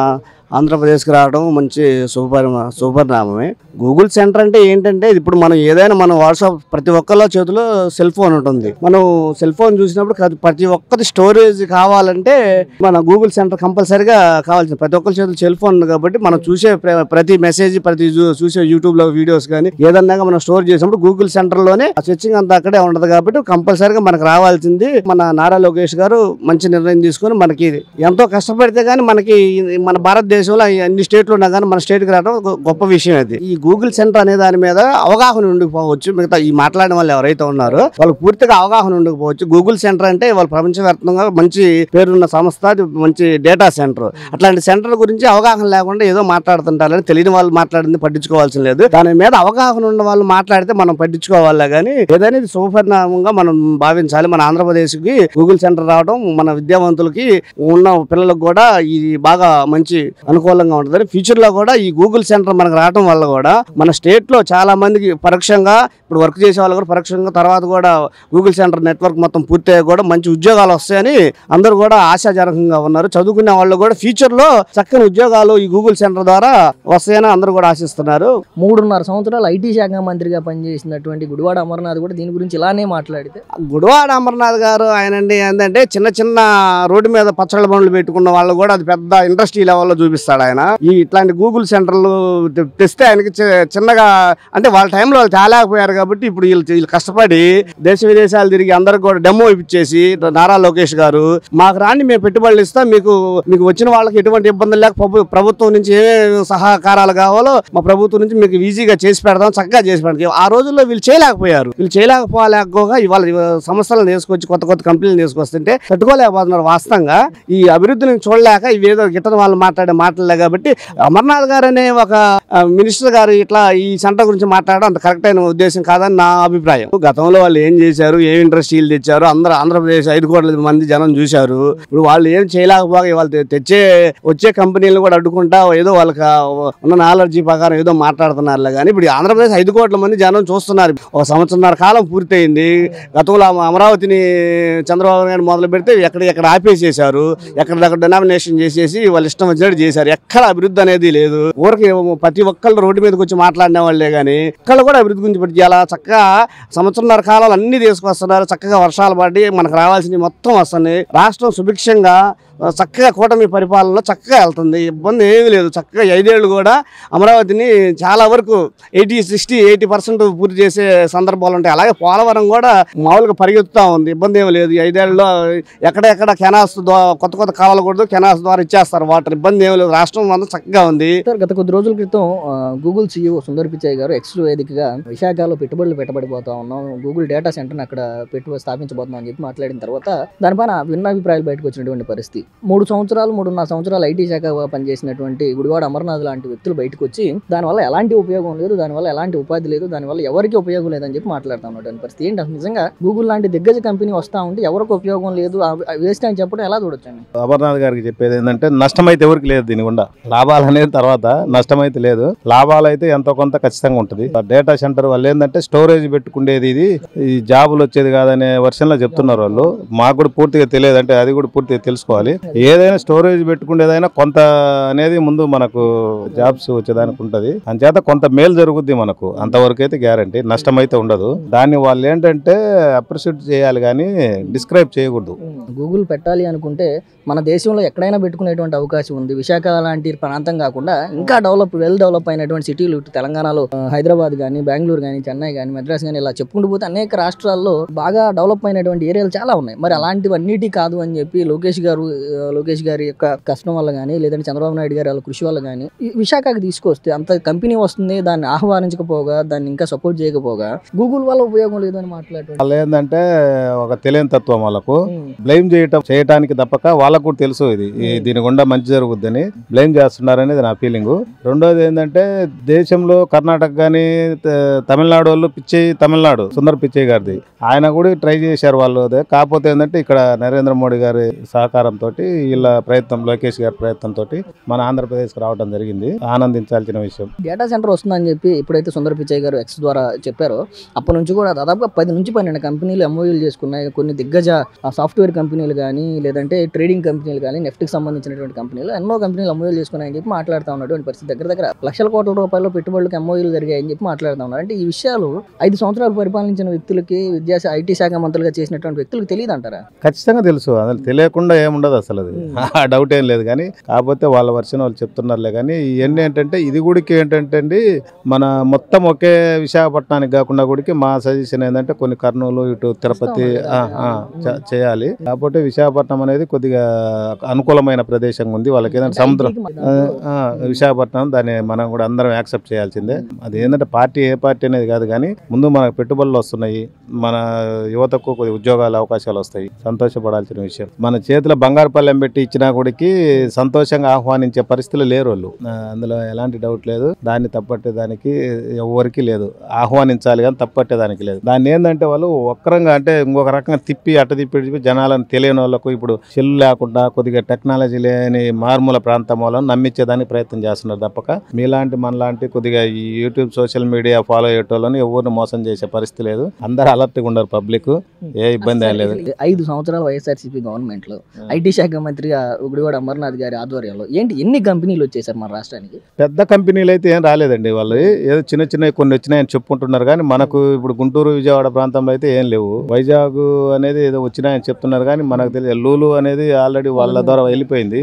Speaker 2: ఆంధ్రప్రదేశ్కి రావడం మంచి శుభపరిణామమే. గూగుల్ సెంటర్ అంటే ఏంటంటే ఇప్పుడు మనం ఏదైనా మన వాట్సాప్ ప్రతి ఒక్కళ్ళ చేతిలో సెల్ ఫోన్ ఉంటుంది. మనం సెల్ ఫోన్ చూసినప్పుడు ప్రతి ఒక్కరి స్టోరేజ్ కావాలంటే మన గూగుల్ సెంటర్ కంపల్సరీగా కావాల్సింది. ప్రతి ఒక్కరి చేతిలో సెల్ ఫోన్ ఉంది కాబట్టి మనం చూసే ప్రతి మెసేజ్, చూసే యూట్యూబ్లో వీడియోస్ కానీ ఏదన్నా మనం స్టోర్ చేసినప్పుడు గూగుల్ సెంటర్లోనే సెర్చింగ్ అంతా అక్కడే ఉండదు కాబట్టి కంపల్సరీగా మనకు రావాల్సింది. మన నారా లోకేష్ గారు మంచి నిర్ణయం తీసుకొని మనకి ఎంతో కష్టపడితే కానీ మనకి మన భారతదేశంలో అన్ని స్టేట్లు ఉన్నా కానీ మన స్టేట్కి రావడం గొప్ప విషయం. అది ఈ గూగుల్ సెంటర్ అనే దాని మీద అవగాహన ఉండకపోవచ్చు. మిగతా ఈ మాట్లాడిన వాళ్ళు ఎవరైతే ఉన్నారో వాళ్ళకి పూర్తిగా అవగాహన ఉండకపోవచ్చు. గూగుల్ సెంటర్ అంటే వాళ్ళు ప్రపంచవ్యాప్తంగా మంచి పేరున్న సంస్థ, మంచి డేటా సెంటర్. అట్లాంటి సెంటర్ గురించి అవగాహన లేకుండా ఏదో మాట్లాడుతుంటారని తెలియని వాళ్ళు మాట్లాడింది పట్టించుకోవాల్సిన లేదు. దాని మీద అవగాహన ఉన్న వాళ్ళు మాట్లాడితే మనం పట్టించుకోవాలా కానీ ఏదైనా పరిణామంగా మనం భావించాలి. మన ఆంధ్రప్రదేశ్కి గూగుల్ సెంటర్ రావడం మన విద్యావంతులకి ఉన్న పిల్లలకు కూడా ఇది బాగా మంచి అనుకూలంగా ఉంటుంది. ఫ్యూచర్ లో కూడా ఈ గూగుల్ సెంటర్ మనకు రావడం వల్ల కూడా మన స్టేట్ లో చాలా మందికి పరోక్షంగా ఇప్పుడు వర్క్ చేసే వాళ్ళు కూడా పరోక్షంగా తర్వాత కూడా గూగుల్ సెంటర్ నెట్వర్క్ మొత్తం పూర్తయ్యా కూడా మంచి ఉద్యోగాలు వస్తాయని అందరూ కూడా ఆశాజనకంగా ఉన్నారు. చదువుకునే వాళ్ళు కూడా ఫ్యూచర్ లో చక్కని ఉద్యోగాలు ఈ గూగుల్ సెంటర్ ద్వారా వస్తాయని అందరూ కూడా ఆశిస్తున్నారు.
Speaker 1: 3.5 సంవత్సరాలు IT శాఖ మంత్రిగా పనిచేసినటువంటి గుడివాడ అమర్నాథ్ కూడా దీని గురించి ఇలానే మాట్లాడితే,
Speaker 2: గుడివాడ అమర్నాథ్ గారు ఆయనండి ఏంటంటే చిన్న రోడ్డు మీద పచ్చళ్ళ బండ్లు పెట్టుకున్న వాళ్ళు కూడా అది పెద్ద ఇండస్ట్రీ లెవెల్లో చూపిస్తాడు ఆయన. ఇట్లాంటి గూగుల్ సెంటర్లు తెస్తే ఆయనకి చిన్నగా అంటే వాళ్ళ టైంలో వాళ్ళు తేలేకపోయారు కాబట్టి ఇప్పుడు వీళ్ళు కష్టపడి దేశ విదేశాలు తిరిగి అందరికి కూడా డెమో ఇప్పించేసి నారా లోకేష్ గారు మాకు రాండి, మేము పెట్టుబడులు ఇస్తాం, మీకు వచ్చిన వాళ్ళకి ఎటువంటి ఇబ్బందులు లేక ప్రభుత్వం నుంచి ఏమేమి సహకారాలు కావాలో మా ప్రభుత్వం నుంచి మీకు ఈజీగా చేసి పెడతాం, చక్కగా చేసి పెడతాం. ఆ రోజుల్లో వీళ్ళు చేయలేకపోయారు. ఇవాళ సంస్థలను తీసుకొచ్చి కొత్త కంపెనీలు తీసుకొస్తుంటే తట్టుకోలేకపోతున్నారు. వాస్తవంగా ఈ అభివృద్ధిని చూడలేక ఇవేదో గిట్టని వాళ్ళు మాట్లాడే మాటలే కాబట్టి అమర్నాథ్ గారు అనే ఒక మినిస్టర్ గారు ఇట్లా ఈ సెంటర్ గురించి మాట్లాడడం అంత కరెక్ట్ అయిన ఉద్దేశం కాదని నా అభిప్రాయం. గతంలో వాళ్ళు ఏం చేశారు, ఏ ఇండస్ట్రీలు తెచ్చారు, అందరూ ఆంధ్రప్రదేశ్ 5 కోట్ల మంది జనం చూశారు. ఇప్పుడు వాళ్ళు ఏం చేయలేకపోగా వాళ్ళు వచ్చే కంపెనీలు కూడా అడ్డుకుంటా ఏదో వాళ్ళకి ఉన్న నాలెడ్జీ ప్రకారం ఏదో మాట్లాడుతున్నారు. కానీ ఇప్పుడు ఆంధ్రప్రదేశ్ 5 కోట్ల మంది జనం చూస్తున్నారు. 1 సంవత్సరంన్నర కాలం పూర్తయింది. గతంలో అమరావతిని చంద్రబాబు నాయుడు మొదలు పెడితే ఎక్కడ ఆపేసేశారు, ఎక్కడిదక్కడ డినామినేషన్ చేసేసి వాళ్ళు ఇష్టం వచ్చినట్టు చేశారు. ఎక్కడ అభివృద్ధి అనేది లేదు. ఊరికి ప్రతి ఒక్కళ్ళు రోడ్డు మీదకి వచ్చి మాట్లాడిన వాళ్ళే కానీ ఇక్కడ కూడా అభివృద్ధి గురించి పెట్టి చాలా చక్కగా సంవత్సరంన్నర కాలాలు అన్ని తీసుకొస్తున్నారు. చక్కగా వర్షాలు పడి మనకు రావాల్సినవి మొత్తం వస్తున్నాయి. రాష్ట్రం సుభిక్షంగా చక్కగా కూటమి పరిపాలనలో చక్కగా వెళ్తుంది. ఇబ్బంది ఏమీ లేదు. చక్కగా 5 ఏళ్ళు కూడా అమరావతిని చాలా వరకు 80% పూర్తి చేసే సందర్భాలు ఉంటాయి. అలాగే పోలవరం కూడా మామూలుగా పరిగెత్తుతూ ఉంది. ఇబ్బంది ఏమీ లేదు. 5 ఏళ్ళలో ఎక్కడెక్కడ కెనాల్స్ కొత్త కాలాలు కూడా కెనాల్స్ ద్వారా ఇచ్చేస్తారు వాటర్. ఇబ్బంది ఏమీ లేదు. రాష్ట్రం అంతా చక్కగా ఉంది.
Speaker 1: గత కొద్ది రోజుల క్రితం గూగుల్ CEO సుందర్ పిచాయ్ గారు X వేదికగా విశాఖలో పెట్టుబడులు పెట్టబడిపోతా ఉన్నాం, గూగుల్ డేటా సెంటర్ని అక్కడ స్థాపించబోతున్నాం అని చెప్పి మాట్లాడిన తర్వాత దానిపైన భిన్నాభిప్రాయాలు బయటకు వచ్చినటువంటి పరిస్థితి. 3 సంవత్సరాలు 3.5 సంవత్సరాలు ఐటీ శాఖ పనిచేసినటువంటి గుడివాడ అమర్నాథ్ లాంటి వ్యక్తులు బయటకు వచ్చి దానివల్ల ఎలాంటి ఉపయోగం లేదు, దానివల్ల ఎలాంటి ఉపాధి లేదు, దానివల్ల ఎవరికి ఉపయోగం లేదని చెప్పి మాట్లాడుతూ ఉన్నటువంటి పరిస్థితి ఏంటి? అసలు నిజంగా గూగుల్ లాంటి దిగ్గజ కంపెనీ వస్తూ ఉంటే ఎవరికి ఉపయోగం లేదు, వేస్ట్ అని చెప్పడం ఎలా చూడొచ్చండి?
Speaker 7: అమర్నాథ్ గారికి చెప్పేది ఏంటంటే నష్టమైతే ఎవరికి లేదు, దీని గుండా లాభాలు అనేది తర్వాత నష్టమైతే లేదు, లాభాలు అయితే ఎంతో కొంత ఖచ్చితంగా ఉంటుంది. డేటా సెంటర్ వాళ్ళు ఏంటంటే స్టోరేజ్ పెట్టుకునేది ఇది ఈ జాబులు వచ్చేది కాదనే వర్షన్లో చెప్తున్నారు వాళ్ళు. మాకు కూడా పూర్తిగా తెలియదు, అంటే అది కూడా పూర్తిగా తెలుసుకోవాలి. ఏదైనా స్టోరేజ్ పెట్టుకునేదైనా కొంత అనేది ముందు మనకు జాబ్స్ వచ్చేదానికి ఉంటుంది, అంచేత కొంత మేలు జరుగుద్ది మనకు, అంతవరకు అయితే గ్యారంటీ, నష్టం అయితే ఉండదు. దాన్ని వాళ్ళు ఏంటంటే అప్రిషియేట్ చేయాలి కానీ డిస్క్రైబ్ చేయకూడదు.
Speaker 1: గూగుల్ పెట్టాలి అనుకుంటే మన దేశంలో ఎక్కడైనా పెట్టుకునేటువంటి అవకాశం ఉంది. విశాఖ లాంటి ప్రాంతం కాకుండా ఇంకా వెల్ డెవలప్ అయినటువంటి సిటీలు తెలంగాణలో హైదరాబాద్ కానీ, బెంగళూరు కానీ, చెన్నై కానీ, మద్రాస్ కానీ ఇలా చెప్పుకుంటూ పోతే అనేక రాష్ట్రాల్లో బాగా డెవలప్ అయినటువంటి ఏరియాలు చాలా ఉన్నాయి. మరి అలాంటివన్నిటి కాదు అని చెప్పి లోకేష్ గారి యొక్క కష్టం వల్ల కానీ, లేదంటే చంద్రబాబు నాయుడు గారి వాళ్ళ కృషి వల్ల కానీ విశాఖకి తీసుకొస్తే అంత కంపెనీ వస్తుంది, దాన్ని ఆహ్వానించకపోగా, దాన్ని ఇంకా సపోర్ట్ చేయకపోగా గూగుల్ వల్ల ఉపయోగం లేదు అని మాట్లాడుతున్నారు.
Speaker 7: వాళ్ళు ఏంటంటే ఒక తెలియని తత్వం, వాళ్ళకు బ్లేమ్ చేయటానికి తప్పక వాళ్ళకు కూడా తెలుసు దీని గుండా మంచి జరుగుద్దని బ్లేమ్ చేస్తున్నారనేది నా ఫీలింగ్. రెండోది ఏంటంటే దేశంలో కర్ణాటక కానీ తమిళనాడు వాళ్ళు తమిళనాడు సుందర్ పిచ్చయ్య గారిది ఆయన కూడా ట్రై చేశారు వాళ్ళు. కాకపోతే ఏంటంటే ఇక్కడ నరేంద్ర మోడీ గారి సహకారంతో వీళ్ళ ప్రయత్నం, లోకేష్ గారి ప్రయత్నంతో మన ఆంధ్రప్రదేశ్కి రావడం జరిగింది, ఆనందించాల్సిన విషయం.
Speaker 1: డేటా సెంటర్ వస్తుందని చెప్పి ఎప్పుడైతే సుందర్ పిచ్చయ్య గారు ఎక్స్ ద్వారా చెప్పారో అప్పటి నుంచి కూడా దాదాపుగా 10 నుంచి 12 కంపెనీలు ఎంఓయూలు చేసుకున్నాయి. కొన్ని దిగ్గజ సాఫ్ట్వేర్ కంపెనీలు కానీ, లేదంటే ట్రేడింగ్ కంపెనీలు కానీ, నెఫ్ట్కి సంబంధించినటువంటి కంపెనీలు ఎన్నో కంపెనీలు ఎంఓయూలు చేసుకున్నాయని చెప్పి మాట్లాడుతూ ఉన్నటువంటి పరిస్థితి. దగ్గర లక్షల కోట్ల రూపాయల పెట్టుబడులకు ఎంఓయూలు జరిగాయని చెప్పి మాట్లాడుతూ ఉన్నారు. అంటే ఈ విషయాలు 5 సంవత్సరాలు పరిపాలించిన వ్యక్తులకి, ఐటీ శాఖ మంత్రులుగా చేసినటువంటి వ్యక్తులకు తెలియదు అంటారా?
Speaker 7: ఖచ్చితంగా తెలుసు, అసలు తెలియకుండా ఏముండదు అసలు, అది డౌట్ ఏం లేదు. కానీ కాకపోతే వాళ్ళ వర్షన్ వాళ్ళు చెప్తున్నారులే. కానీ ఇవన్నీ ఏంటంటే ఇది గుడికి ఏంటంటే అండి, మన మొత్తం ఒకే విశాఖపట్నానికి కాకుండా గుడికి మా సజెషన్ ఏంటంటే కొన్ని కర్నూలు, ఇటు తిరుపతి చేయాలి. కాకపోతే విశాఖపట్నం అనేది కొద్దిగా అనుకూలమైన ప్రదేశంగా ఉంది వాళ్ళకి. ఏంటంటే సముద్రం విశాఖపట్నం, దాన్ని మనం కూడా అందరం యాక్సెప్ట్ చేయాల్సిందే. అది ఏంటంటే ఏ పార్టీ అనేది కాదు, కానీ ముందు మనకు పెట్టుబడులు వస్తున్నాయి, మన యువతకు కొద్ది ఉద్యోగాల అవకాశాలు వస్తాయి, సంతోషపడాల్సిన విషయం. మన చేతిలో బంగారు పల్లెం పెట్టి ఇచ్చినా గుడికి సంతోషంగా ఆహ్వానించే పరిస్థితులు లేరు వాళ్ళు, అందులో ఎలాంటి డౌట్ లేదు. దాన్ని తప్పట్టేదానికి ఎవరికి లేదు, ఆహ్వానించాలి కానీ తప్పట్టేదానికి లేదు. దాన్ని ఏంటంటే వాళ్ళు ఒక్కరంగా అంటే ఇంకొక రకంగా తిప్పి తిప్పి జనాలను తెలియని వాళ్ళకు ఇప్పుడు సెల్లు లేకుండా కొద్దిగా టెక్నాలజీ లేని మారుమూల ప్రాంతం వాళ్ళని నమ్మించేదానికి ప్రయత్నం చేస్తున్నారు తప్పక మీలాంటి మనలాంటి కొద్దిగా ఈ యూట్యూబ్ సోషల్ మీడియా ఫాలో అయ్యేటోళ్ళని ఎవరిని మోసం చేసే పరిస్థితి లేదు. అందరూ అలర్ట్గా ఉన్నారు, పబ్లిక్ ఏ ఇబ్బంది ఏం లేదు.
Speaker 1: 5 సంవత్సరాలు వైఎస్ఆర్సీపీ గవర్నమెంట్ లో ఐటీ శాఖ మంత్రిగా గుడివాడ అమర్నాథ్ గారి ఆధ్వర్యంలో ఎన్ని కంపెనీలు వచ్చేసారు మన రాష్ట్రానికి?
Speaker 7: పెద్ద కంపెనీలు అయితే ఏం రాలేదండి, వాళ్ళు ఏదో చిన్న కొన్ని వచ్చినాయని చెప్పుకుంటున్నారు. కానీ మనకు ఇప్పుడు గుంటూరు, విజయవాడ ప్రాంతంలో అయితే ఏం లేవు. వైజాగ్ అనేది ఏదో వచ్చినాయని చెప్తున్నారు, కానీ మనకు తెలియదు. లూలు అనేది ఆల్రెడీ వాళ్ళ ద్వారా వెళ్ళిపోయింది.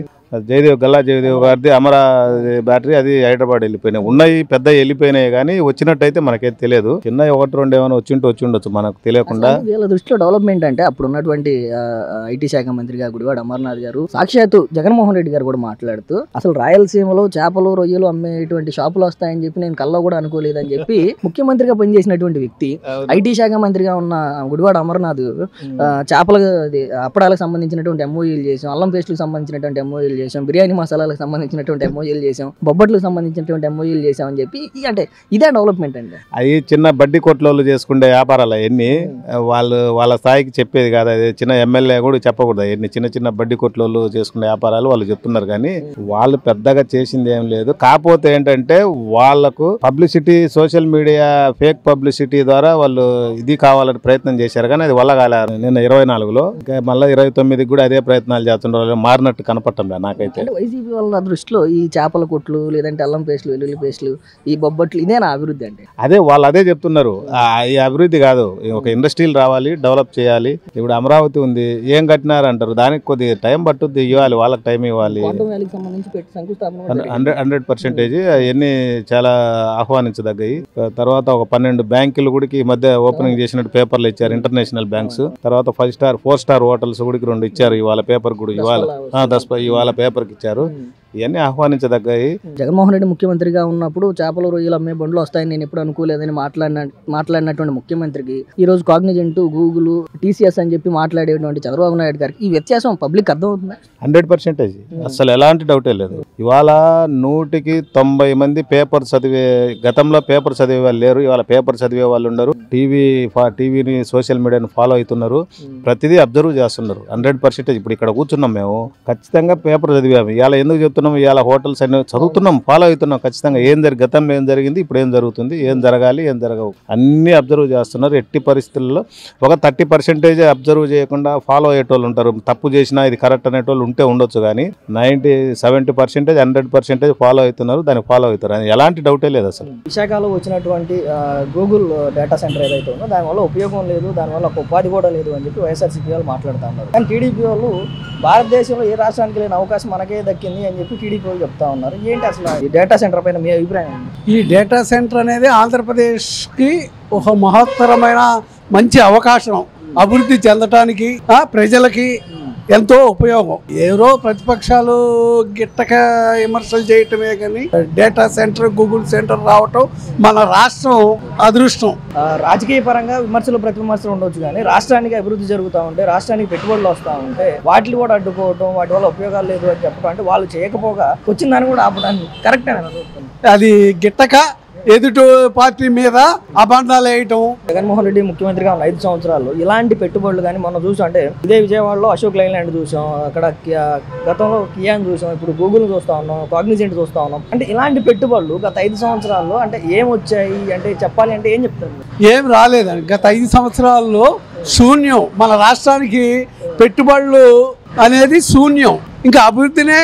Speaker 7: గల్లా జయదేవ్ గారిది అమరా బ్యాటరీ అది హైదరాబాద్ వెళ్ళిపోయినాయి. ఉన్నాయి పెద్ద వెళ్ళిపోయినాయి, కానీ వచ్చినట్టయితే మనకైతే తెలియదు. చిన్న 1-2 ఏమైనా వచ్చి ఉండొచ్చు మనకు తెలియకుండా.
Speaker 1: వీళ్ళ దృష్టిలో డెవలప్మెంట్ అంటే అప్పుడు ఉన్నటువంటి ఐటీ శాఖ మంత్రిగా గుడివాడ అమర్నాథ్ గారు సాక్షాత్తు జగన్మోహన్ రెడ్డి గారు కూడా మాట్లాడుతూ అసలు రాయలసీమలో చేపలు, రొయ్యలు అమ్మేటువంటి షాపులు వస్తాయని చెప్పి నేను కల్లో కూడా అనుకోలేదని చెప్పి ముఖ్యమంత్రిగా పనిచేసినటువంటి వ్యక్తి, ఐటీ శాఖ మంత్రిగా ఉన్న గుడివాడ అమర్నాథ్ అప్పడాలకు సంబంధించినటువంటి ఎంఓయూలు చేసాం, అల్లం పేస్టులకు సంబంధించినటువంటి ఎంఓయూలు చేసాం, బిర్యానీ మసాలాలకు సంబంధించినటువంటి ఎంఓయూలు చేసాం, బొబ్బట్లకు సంబంధించినటువంటి ఎంఓయూలు చేసాం అని చెప్పి అంటే ఇదే డెవలప్మెంట్ అండి.
Speaker 7: అది చిన్న బడ్డీ కొట్లోళ్ళు చేసుకునే వ్యాపారాలు అవన్నీ వాళ్ళ స్థాయికి చెప్పేది కాదు. అది చిన్న ఎమ్మెల్యే కూడా చెప్పకూడదు. అవన్నీ చిన్న బడ్డీ కొట్లోళ్ళు చేసుకునే వ్యాపారాలు వాళ్ళు చెప్తున్నారు, కానీ వాళ్ళు పెద్దగా చేసింది ఏం లేదు. కాకపోతే ఏంటంటే వాళ్ళకు publicity, social media fake publicity ద్వారా వాళ్ళు ఇది కావాలని ప్రయత్నం చేశారు, కానీ అది వల్ల కాలే. నిన్న 24లో మళ్ళీ 29కి కూడా అదే ప్రయత్నాలు చేస్తున్నారు, మారినట్టు కనపడటం నాకైతే.
Speaker 1: వైసీపీ వాళ్ళ దృష్టిలో ఈ చేపల కొట్లు, లేదంటే అల్లం పేస్టులు, వెల్లుల్లి పేస్టులు, ఈ బొబ్బట్లు ఇదే నా అభివృద్ధి అంటే
Speaker 7: వాళ్ళు అదే చెప్తున్నారు. ఈ అభివృద్ధి కాదు, ఒక ఇండస్ట్రీలు రావాలి, డెవలప్ చేయాలి. ఇప్పుడు అమరావతి ఉంది, ఏం కట్టినారు అంటారు, దానికి కొద్దిగా టైం పట్టుద్ది, ఇవ్వాలి, వాళ్ళకి టైం ఇవ్వాలి. 100% అవన్నీ చాలా ఆహ్వానించదగ్గాయి. తర్వాత ఒక 12 బ్యాంకులు కూడా ఈ మధ్య ఓపెనింగ్ చేసినట్టు పేపర్లు ఇచ్చారు, ఇంటర్నేషనల్ బ్యాంక్స్. తర్వాత 5 స్టార్ 4 స్టార్ హోటల్స్ కూడా 2 ఇచ్చారు. ఇవాళ పేపర్ కూడా ఇవాళ పేపర్కి ఇచ్చారు. ఇవన్నీ ఆహ్వానించదగ్గాయి.
Speaker 1: జగన్మోహన్ రెడ్డి ముఖ్యమంత్రిగా ఉన్నప్పుడు చేపలు రొయ్యలు అమ్మే బండ్లు వస్తాయని నేను ఎప్పుడు అనుకోలేదని మాట్లాడినటువంటి ముఖ్యమంత్రికి ఈ రోజు కాగ్నిజెంట్, గూగుల్, టీసీఎస్ అని చెప్పి మాట్లాడేటువంటి చంద్రబాబు నాయుడు గారికి ఈ వ్యత్యాసం పబ్లిక్ అర్థమవుతుందా?
Speaker 7: 100% అసలు ఎలాంటి డౌటే లేదు. ఇవాళ 100కి 90 మంది పేపర్ చదివే, గతంలో పేపర్ చదివే వాళ్ళు లేరు, ఇవాళ పేపర్ చదివే వాళ్ళు ఉండరు. టీవీని సోషల్ మీడియాని ఫాలో అవుతున్నారు, ప్రతిదీ అబ్జర్వ్ చేస్తున్నారు. 100% ఇప్పుడు ఇక్కడ కూర్చున్నాం మేము, ఖచ్చితంగా పేపర్ చదివాము. ఇవాళ ఎందుకు చెప్తున్నాం, ఇవాళ హోటల్స్ అన్ని చదువుతున్నాం, ఫాలో అవుతున్నాం. ఖచ్చితంగా గతంలో ఏం జరిగింది, ఇప్పుడు ఏం జరుగుతుంది, ఏం జరగాలి, ఏం జరగవు అన్నీ అబ్జర్వ్ చేస్తున్నారు. ఎట్టి పరిస్థితుల్లో ఒక 30% అబ్జర్వ్ చేయకుండా ఫాలో అయ్యేటోళ్ళు ఉంటారు. తప్పు చేసినా ఇది కరెక్ట్ అనేటోళ్ళు ఉంటే ఉండొచ్చు, కానీ 70% 100% ఫాలో అవుతున్నారు, దాన్ని ఫాలో అవుతారు అని ఎలాంటి డౌటే లేదు అసలు.
Speaker 1: విశాఖలో వచ్చినటువంటి గూగుల్ డేటా సెంటర్ ఏదైతే ఉందో దానివల్ల ఉపయోగం లేదు, దానివల్ల ఒక ఉపాధి కూడా లేదు అని చెప్పి వైఎస్ఆర్సీపీ వాళ్ళు మాట్లాడుతూ ఉన్నారు. కానీ టీడీపీ వాళ్ళు భారతదేశంలో ఏ రాష్ట్రానికి లేని అవకాశం మనకే దక్కింది అని చెప్పి టీడీపీ వాళ్ళు చెప్తా ఉన్నారు. ఏంటి అసలు ఈ డేటా సెంటర్ పైన మీ అభిప్రాయం?
Speaker 6: ఈ డేటా సెంటర్ అనేది ఆంధ్రప్రదేశ్కి ఒక మహత్తరమైన మంచి అవకాశం, అభివృద్ధి చెందటానికి ప్రజలకి ఎంతో ఉపయోగం. ఏదో ప్రతిపక్షాలు గిట్టక విమర్శలు చేయటమే కానీ డేటా సెంటర్, గూగుల్ సెంటర్ రావటం మన రాష్ట్రం అదృష్టం.
Speaker 1: రాజకీయ పరంగా విమర్శలు ప్రతి విమర్శలు ఉండొచ్చు, కానీ రాష్ట్రానికి అభివృద్ధి జరుగుతూ ఉంటే, రాష్ట్రానికి పెట్టుబడులు వస్తూ ఉంటే వాటిని కూడా అడ్డుకోవటం, వాటి వల్ల ఉపయోగాలు లేదు అని చెప్పడం, అంటే వాళ్ళు చేయకపోగా వచ్చిన దాన్ని కూడా ఆపడానికి కరెక్ట్ అని
Speaker 6: అది గిట్టక ఎదుటి పార్టీ మీద అబంధాలు వేయటం.
Speaker 1: జగన్మోహన్ రెడ్డి ముఖ్యమంత్రిగా ఉన్న 5 సంవత్సరాల్లో ఇలాంటి పెట్టుబడులు కానీ మనం చూసాం. అంటే ఇదే విజయవాడలో అశోక్ లైలాండ్ చూసాం, అక్కడ గతంలో కియాన్ చూసాం, ఇప్పుడు గూగుల్ చూస్తా ఉన్నాం, కాగ్నిజెంట్ చూస్తా ఉన్నాం. అంటే ఇలాంటి పెట్టుబడులు గత 5 సంవత్సరాల్లో అంటే ఏం వచ్చాయి అంటే చెప్పాలి అంటే ఏం చెప్తారు?
Speaker 6: ఏం రాలేదండి. గత 5 సంవత్సరాల్లో శూన్యం. మన రాష్ట్రానికి పెట్టుబడులు అనేది శూన్యం, ఇంకా అభివృద్ధినే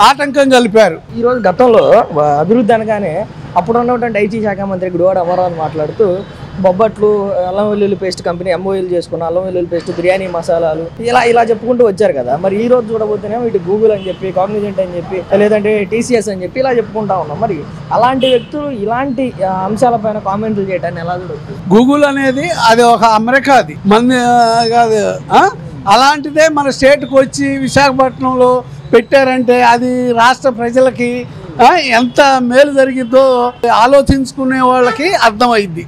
Speaker 6: ఆటంకం కలిపారు.
Speaker 1: ఈరోజు గతంలో అభివృద్ధి అనగానే అప్పుడు ఉన్నటువంటి ఐటీ శాఖ మంత్రి గుడివాడ అమర్నాథ్ మాట్లాడుతూ బొబ్బట్లు, అల్లం వెల్లుల్లి పేస్ట్ కంపెనీ MOU చేసుకున్న అల్లం వెల్లుల్లి పేస్ట్, బిర్యానీ మసాలాలు ఇలా చెప్పుకుంటూ వచ్చారు కదా. మరి ఈ రోజు చూడబోతేనేమో ఇటు గూగుల్ అని చెప్పి, కాగ్నిజెంట్ అని చెప్పి, లేదంటే TCS అని చెప్పి ఇలా చెప్పుకుంటా ఉన్నాం. మరి అలాంటి వ్యక్తులు ఇలాంటి అంశాలపైన కామెంట్లు చేయడాన్ని ఎలా చూడవచ్చు?
Speaker 6: గూగుల్ అనేది అది ఒక అమెరికాది, మన కాదు. అలాంటిదే మన స్టేట్కి వచ్చి విశాఖపట్నంలో పెట్టారంటే అది రాష్ట్ర ప్రజలకి ఎంత మేలు జరిగిద్దో ఆలోచించుకునే వాళ్ళకి అర్థమైద్ది.